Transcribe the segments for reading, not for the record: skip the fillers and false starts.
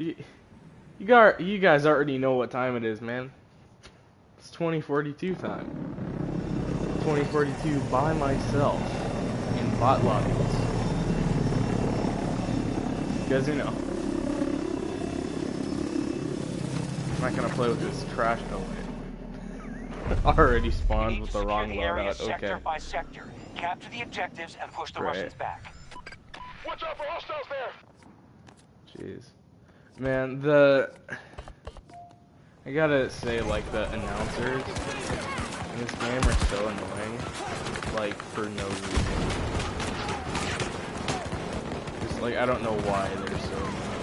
You, you guys already know what time it is, man. It's 2042 time. 2042 by myself in bot lobbies. You guys know. I'm not gonna play with this trash. Oh wait. Already spawned with the wrong loadout. Okay. Sector by sector. Capture the objectives and push the Russians back. Watch out for hostiles there! Jeez. Man, I gotta say, like, the announcers in this game are so annoying. Like, for no reason. Just, like, I don't know why they're so annoying.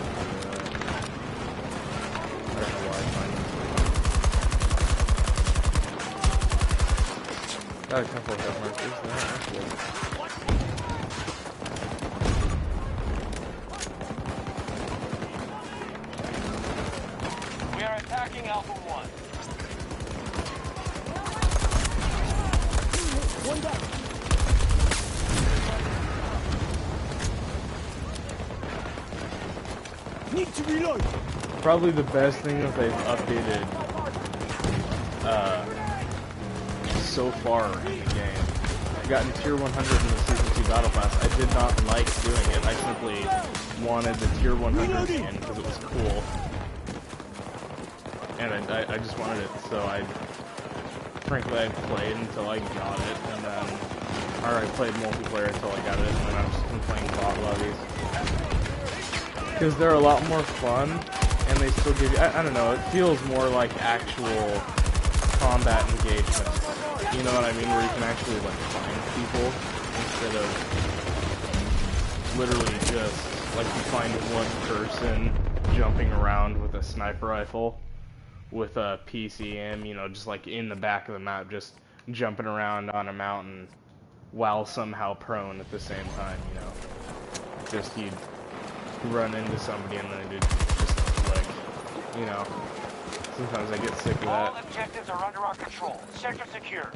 I don't know why I find them so. Got a couple of hit markers there, actually. Attacking Alpha 1. One down. Need to reload. Probably the best thing that they've updated so far in the game. I've gotten tier 100 in the Season 2 Battle Pass. I did not like doing it. I simply wanted the tier 100 skin because it was cool. And I just wanted it, so frankly, I played until I got it, and then, or I played multiplayer until I got it, and then I've just been playing bot lobbies. Because they're a lot more fun, and they still give you, I don't know, it feels more like actual combat engagement. You know what I mean? Where you can actually, like, find people, instead of literally just, like, you find one person jumping around with a sniper rifle. With a PCM, you know, just like in the back of the map, just jumping around on a mountain while somehow prone at the same time, you know. Just you'd run into somebody and then it'd just like, you know. Sometimes I get sick of that. All objectives are under our control. Sector secure.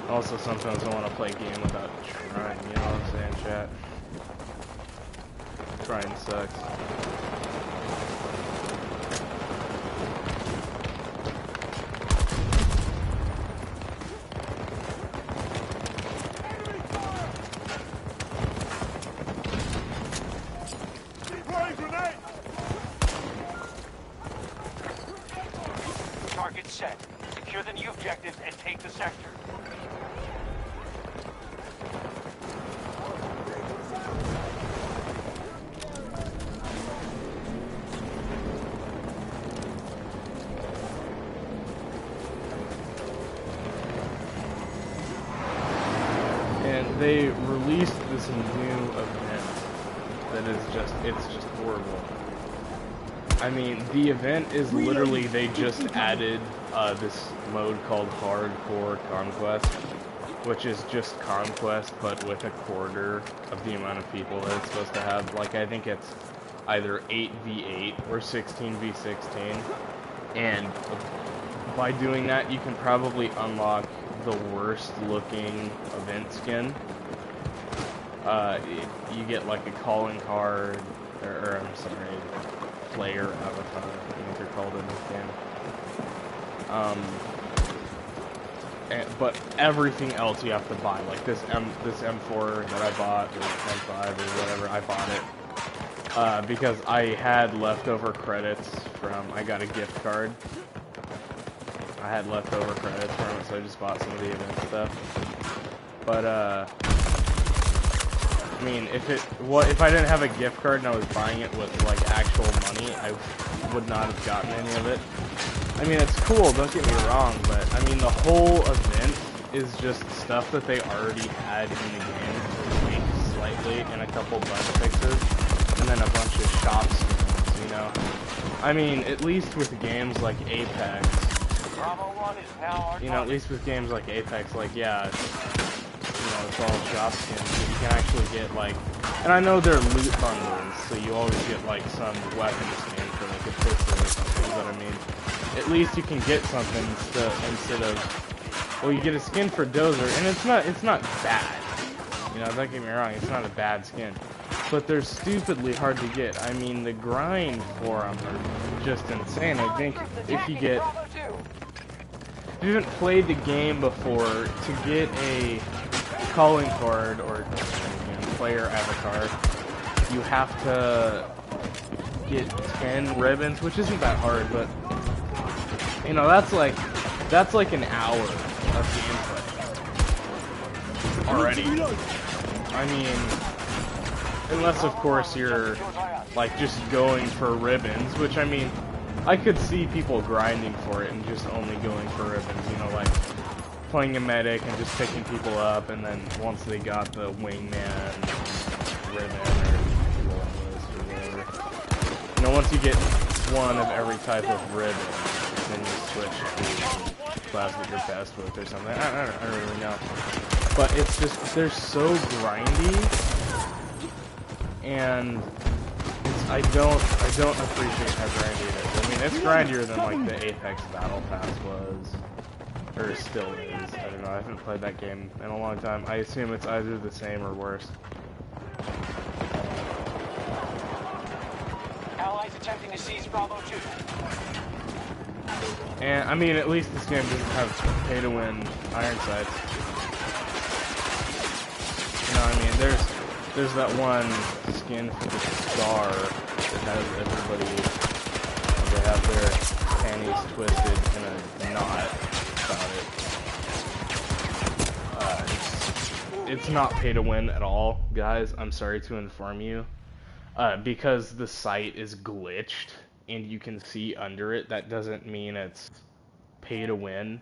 Also, sometimes I want to play a game without trying, you know what I'm saying, chat? Trying sucks. Target set. Secure the new objectives and take the sector. And they released this new event that is just, it's just horrible. I mean, the event is literally, they just added this mode called Hardcore Conquest, which is just Conquest, but with a quarter of the amount of people that it's supposed to have. Like, I think it's either 8v8 or 16v16, and by doing that, you can probably unlock the worst looking event skin. You get like a calling card, or I'm sorry, player avatar, I think they're called in this game. But everything else you have to buy, like this M4 that I bought, or M5 or whatever, I bought it because I had leftover credits from, I got a gift card. I had leftover credits from it, so I just bought some of the event stuff. But I mean, if I didn't have a gift card and I was buying it with like actual money, I would not have gotten any of it. I mean, it's cool, don't get me wrong, but I mean, the whole event is just stuff that they already had in the game, tweaked slightly, and a couple bug fixes, and then a bunch of shop skins, you know? I mean, at least with games like Apex, you know, at least with games like Apex, like, yeah, it's all shop skins, but you can actually get, like, and I know they're loot bundles, so you always get, like, some weapon skin for, like, a pistol or something, but I mean, at least you can get something instead of, well, you get a skin for Dozer, and it's not bad, you know, don't get me wrong, it's not a bad skin, but they're stupidly hard to get. I mean, the grind for them are just insane. I think if you haven't played the game before, to get a calling card or player avatar, you have to get 10 ribbons, which isn't that hard, but you know, that's like an hour of gameplay already. I mean, unless of course you're like just going for ribbons, which I mean, I could see people grinding for it and just only going for ribbons, you know, like playing a medic and just picking people up, and then once they got the wingman ribbon or whatever, you know, once you get one of every type of ribbon, then you switch to class that you're best with or something. I don't really know. But it's just, they're so grindy, and I don't appreciate how grindy it is. I mean, it's grindier than like the Apex Battle Pass was, or still is. I don't know, I haven't played that game in a long time. I assume it's either the same or worse. Allies attempting to seize Bravo 2. And I mean, at least this game doesn't have pay-to-win iron sights. You know, I mean, there's that one skin for the Scar that has everybody, they have their panties twisted in a knot about it. It's not pay-to-win at all, guys. I'm sorry to inform you. Because the site is glitched and you can see under it, that doesn't mean it's pay to win.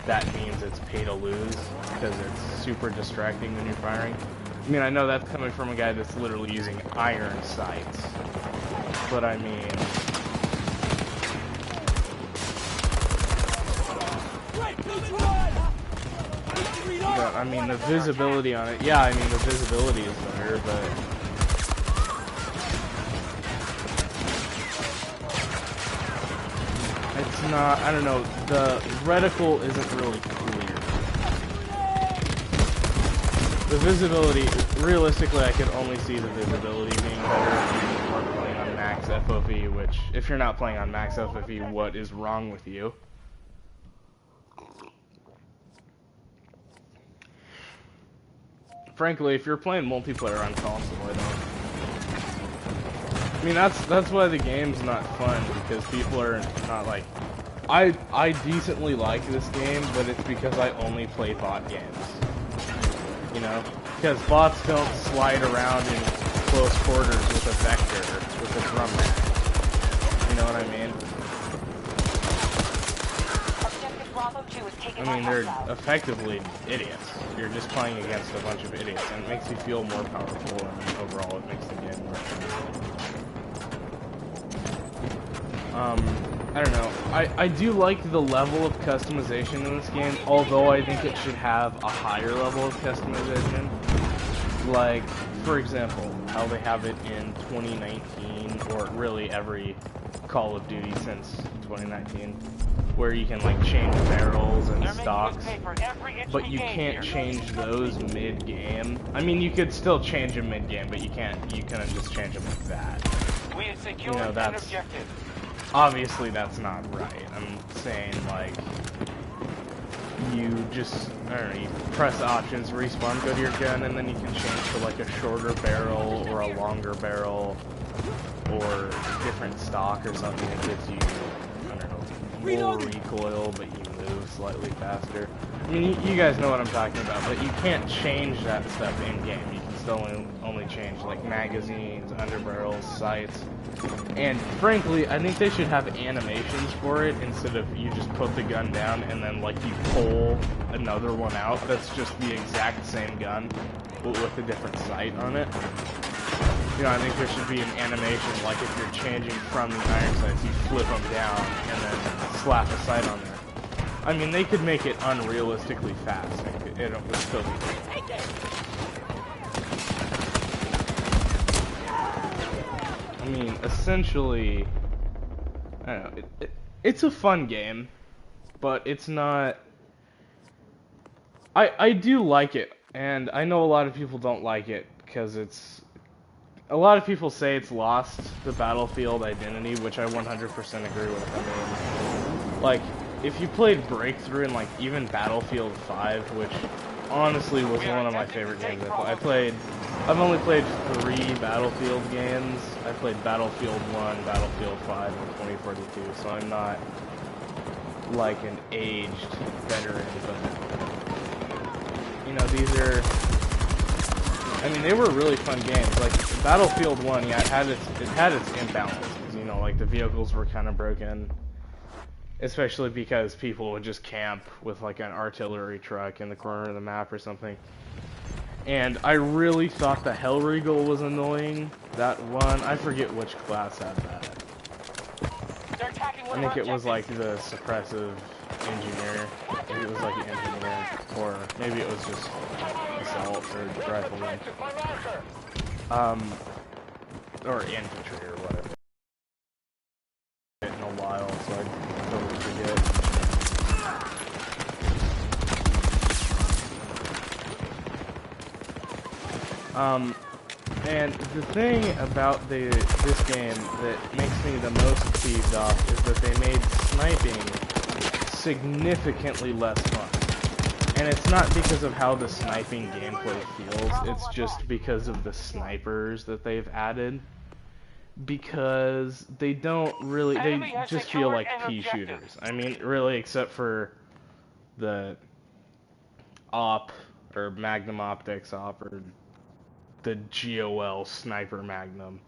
That means it's pay to lose, because it's super distracting when you're firing. I mean, I know that's coming from a guy that's literally using iron sights, but I mean, but, I mean, the visibility on it, yeah, I mean, the visibility is better, but it's not, I don't know, the reticle isn't really clear. The visibility, realistically, I could only see the visibility being better if you are playing on max FOV, which, if you're not playing on max FOV, what is wrong with you? Frankly, if you're playing multiplayer on console, I don't. I mean, that's why the game's not fun, because people are not like... I decently like this game, but it's because I only play bot games. You know? Because bots don't slide around in close quarters with a vector, with a drum mag. You know what I mean? I mean, they're effectively idiots. You're just playing against a bunch of idiots, and it makes you feel more powerful, and overall it makes the game more fun. I don't know. I do like the level of customization in this game, although I think it should have a higher level of customization. Like, for example, how they have it in 2019, or really every Call of Duty since 2019, where you can like change barrels and stocks, but you can't change those mid-game. I mean, you could still change them mid-game, but you couldn't just change them like that. You know, that's... Obviously, that's not right. I'm saying, like, you just, I don't know, you press options, respawn, go to your gun, and then you can change to, like, a shorter barrel or a longer barrel or different stock or something that gives you, I don't know, more recoil, but you move slightly faster. I mean, you guys know what I'm talking about, but you can't change that stuff in-game. You can still only change, like, magazines, underbarrels, sights. And frankly, I think they should have animations for it instead of you just put the gun down and then like you pull another one out that's just the exact same gun but with a different sight on it. You know, I think there should be an animation, like if you're changing from the iron sights, you flip them down and then slap a sight on there. I mean, they could make it unrealistically fast. It would still be great. I mean, essentially, I don't know, it's a fun game, but it's not... I do like it, and I know a lot of people don't like it, because it's a lot of people say it's lost the Battlefield identity, which I 100% agree with. I mean, like, if you played Breakthrough and, like, even Battlefield 5, which honestly was one of my favorite games I've only played 3 Battlefield games. I played Battlefield 1, Battlefield 5, and 2042, so I'm not, like, an aged veteran, but, you know, these are, I mean, they were really fun games. Like, Battlefield 1, yeah, it had its imbalances, you know, like, the vehicles were kind of broken, especially because people would just camp with, like, an artillery truck in the corner of the map or something. And I really thought the Hellriegel was annoying. That one, I forget which class had that. I think it was like the suppressive engineer. Maybe it was like an engineer, or maybe it was just assault or rifleman. Or infantry or whatever. In a while, so I totally forget. And the thing about this game that makes me the most peeved off is that they made sniping significantly less fun. And it's not because of how the sniping gameplay feels, it's just because of the snipers that they've added. Because they don't really, they just feel like pea shooters. I mean, really, except for the OP, or Magnum Optics OP, or the GOL Sniper Magnum.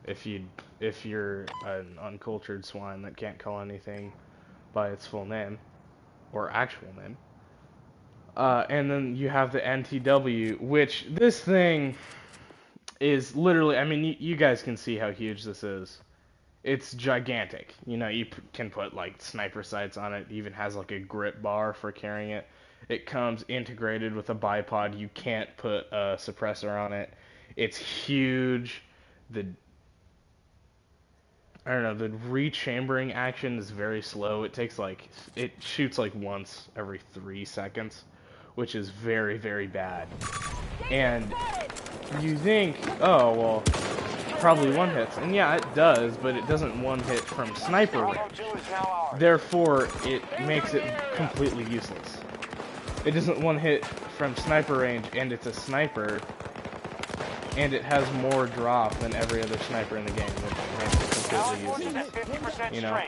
If you're an uncultured swine that can't call anything by its full name, or actual name. And then you have the NTW, which this thing is literally, I mean, you guys can see how huge this is. It's gigantic. You know, you can put, like, sniper sights on it. It even has, like, a grip bar for carrying it. It comes integrated with a bipod. You can't put a suppressor on it. It's huge. The rechambering action is very slow. It shoots like once every 3 seconds, which is very, very bad. And you think, oh, well, probably one hits. And yeah, it does, but it doesn't one hit from sniper range. Therefore, it makes it completely useless. It doesn't one hit from sniper range, and it's a sniper, and it has more drop than every other sniper in the game, which makes it completely useless. You know?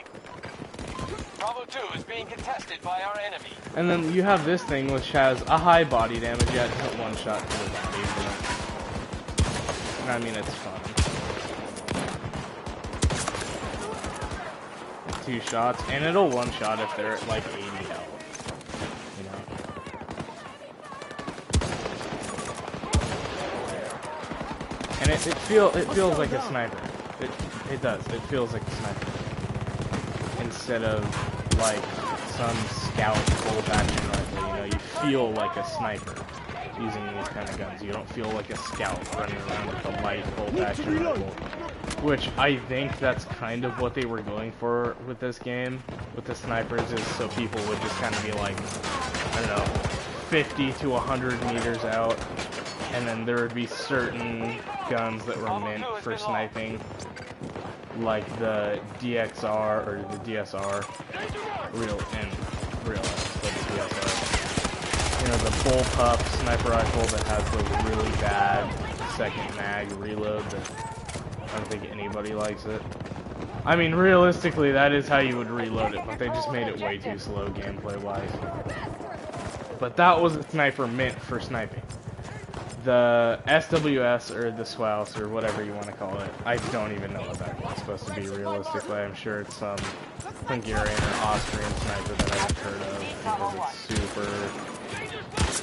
Bravo 2 is being contested by our enemy. And then you have this thing, which has a high body damage. Yeah, it doesn't one shot to the body, but I mean, it's fun. 2 shots, and it'll one shot if they're at like 80 health. And it feels like a sniper. It does. It feels like a sniper. Instead of like some scout bolt action rifle, you know, you feel like a sniper using these kind of guns. You don't feel like a scout running around with a light bolt action rifle. Which I think that's kind of what they were going for with this game, with the snipers, is so people would just kind of be like, I don't know, 50 to 100 meters out. And then there would be certain guns that were meant for sniping, like the DXR or the DSR, but the DSR. You know, the bullpup sniper rifle that has the really bad second mag reload that I don't think anybody likes it. I mean, realistically, that is how you would reload it, but they just made it way too slow gameplay-wise. But that was a sniper meant for sniping. The SWS, or the SWAUS, or whatever you want to call it, I don't even know what that's supposed to be realistically. I'm sure it's some Hungarian or Austrian sniper that I haven't heard of, because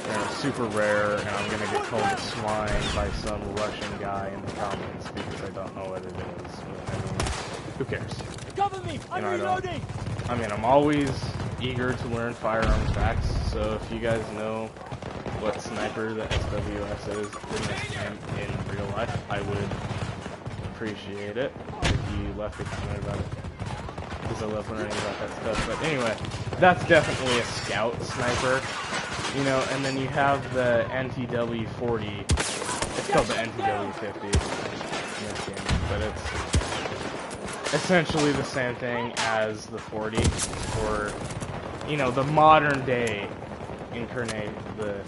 it's super rare, and I'm gonna get called a swine by some Russian guy in the comments because I don't know what it is. I mean, who cares? Cover me! I'm reloading! I mean, I'm always eager to learn firearms facts, so if you guys know what sniper the SWS is in this game in real life, I would appreciate it if you left a comment about it, because I love learning about that stuff. But anyway, that's definitely a scout sniper, you know. And then you have the NTW-40, It's called the NTW-50 in this game, but it's essentially the same thing as the 40, or, you know, the modern day incarnate, the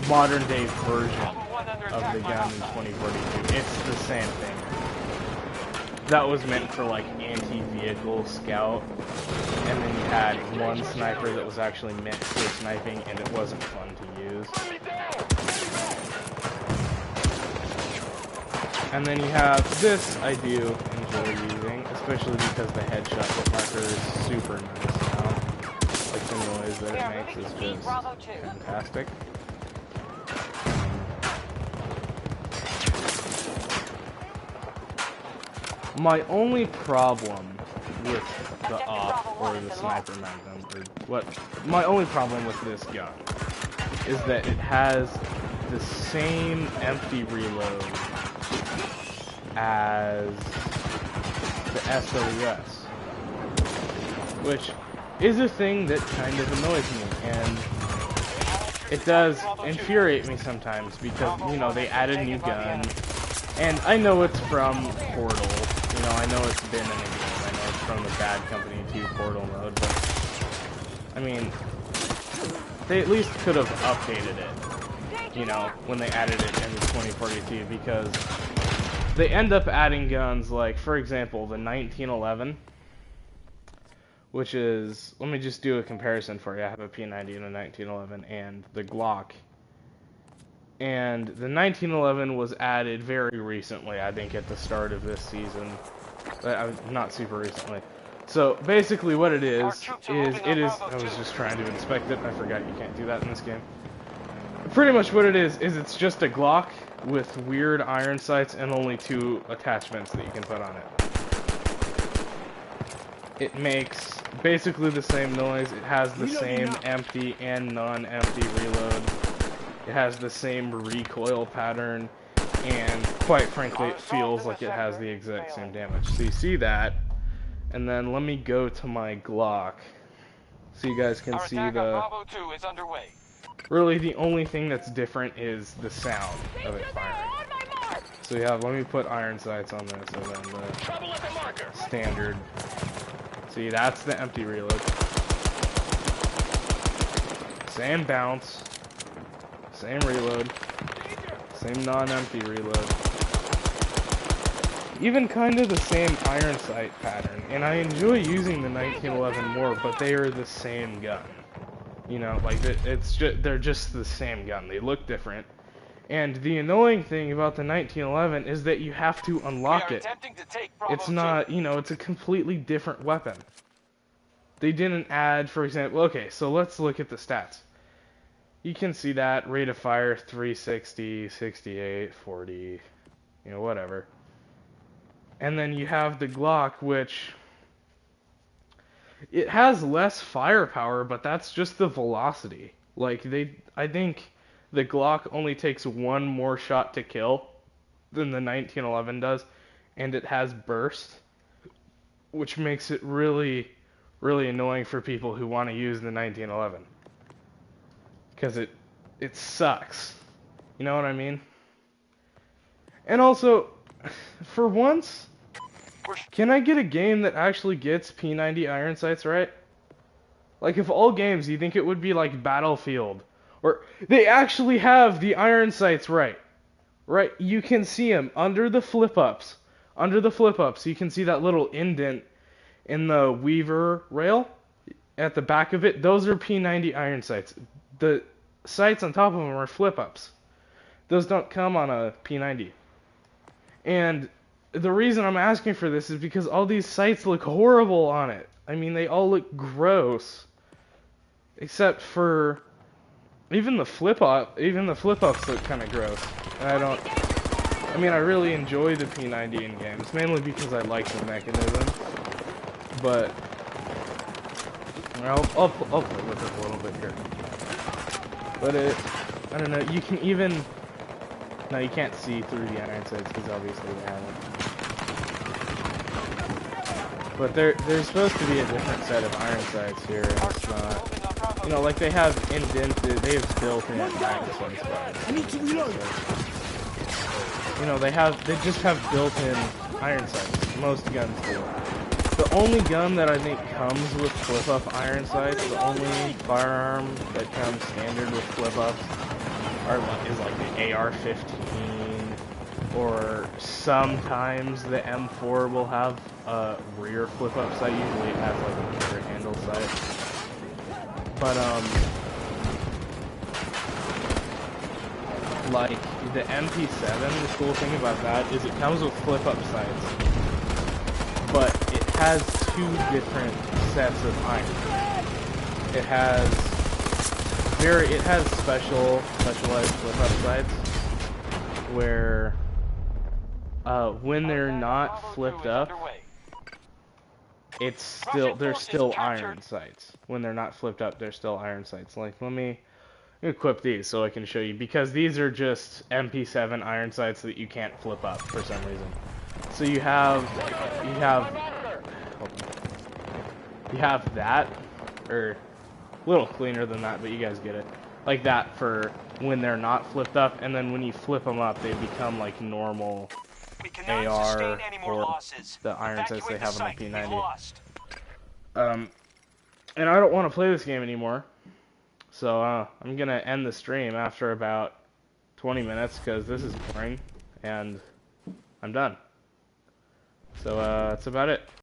modern day version of the gun in 2042. It's the same thing. That was meant for like anti-vehicle scout, and then you had one sniper that was actually meant for sniping, and it wasn't fun to use. And then you have this I do enjoy using, especially because the headshot hit marker is super nice now. Like the noise that it makes is just fantastic. My only problem with the AWP or the Sniper Magnum, my only problem with this gun is that it has the same empty reload as the SWS, which is a thing that kind of annoys me, and it does infuriate me sometimes because, you know, they added a new gun, and I know it's from Portal, you know, I know it's been in the game, I know it's from the Bad Company 2 Portal mode, but, I mean, they at least could have updated it, you know, when they added it in 2042, because they end up adding guns like, for example, the 1911, which is, let me just do a comparison for you. I have a P90 and a 1911 and the Glock. And the 1911 was added very recently, I think at the start of this season. Not super recently. So basically what it is, I was just trying to inspect it, I forgot you can't do that in this game. Pretty much what it is it's just a Glock with weird iron sights and only 2 attachments that you can put on it. It makes basically the same noise, it has the same empty and non-empty reload, it has the same recoil pattern, and quite frankly it feels like it has the exact same damage. So you see that, and then let me go to my Glock so you guys can see the... Really, the only thing that's different is the sound of it firing. So yeah, let me put iron sights on this, and then the standard. See, that's the empty reload. Same bounce, same reload, same non-empty reload. Even kind of the same iron sight pattern. And I enjoy using the 1911 more, but they are the same gun. You know, like, they're just the same gun. They look different. And the annoying thing about the 1911 is that you have to unlock it. It's not, you know, it's a completely different weapon. They didn't add, for example, okay, so let's look at the stats. You can see that, rate of fire, 360, 68, 40, you know, whatever. And then you have the Glock, which... it has less firepower, but that's just the velocity. Like, I think the Glock only takes 1 more shot to kill than the 1911 does, and it has burst, which makes it really, really annoying for people who want to use the 1911. Because it sucks. You know what I mean? And also, for once... can I get a game that actually gets P90 iron sights right? Like, if all games, you think it would be like Battlefield, or they actually have the iron sights right? Right? You can see them under the flip-ups. Under the flip-ups, you can see that little indent in the Weaver rail at the back of it. Those are P90 iron sights. The sights on top of them are flip-ups. Those don't come on a P90. And the reason I'm asking for this is because all these sights look horrible on it. I mean, they all look gross. Except for... even the flip-ups look kind of gross. And I mean, I really enjoy the P90 in games, mainly because I like the mechanism. But... I'll play with it a little bit here. But I don't know, you can even... no, you can't see through the iron sights because obviously they haven't. But there's supposed to be a different set of iron sights here, and it's not. You know, like they have indented, they have built-in magazine spots. I need to reload. you know, they just have built-in iron sights. Most guns do. The only gun that I think comes with flip-up iron sights, the only firearm that comes standard with flip-ups is like the AR-15, or sometimes the M4 will have a rear flip-up sight. Usually it has like a rear handle sight. But like the MP7, the cool thing about that is it comes with flip-up sights, but it has two different sets of iron. It has specialized flip-up sights where when they're not flipped up, they're still iron sights. When they're not flipped up, they're still iron sights. Like, let me equip these so I can show you, because these are just MP7 iron sights that you can't flip up for some reason. So you have that, or a little cleaner than that, but you guys get it. Like that for when they're not flipped up, and then when you flip them up, they become like normal AR or the iron sights they have on the P90. And I don't want to play this game anymore, so I'm gonna end the stream after about 20 minutes because this is boring, and I'm done. So that's about it.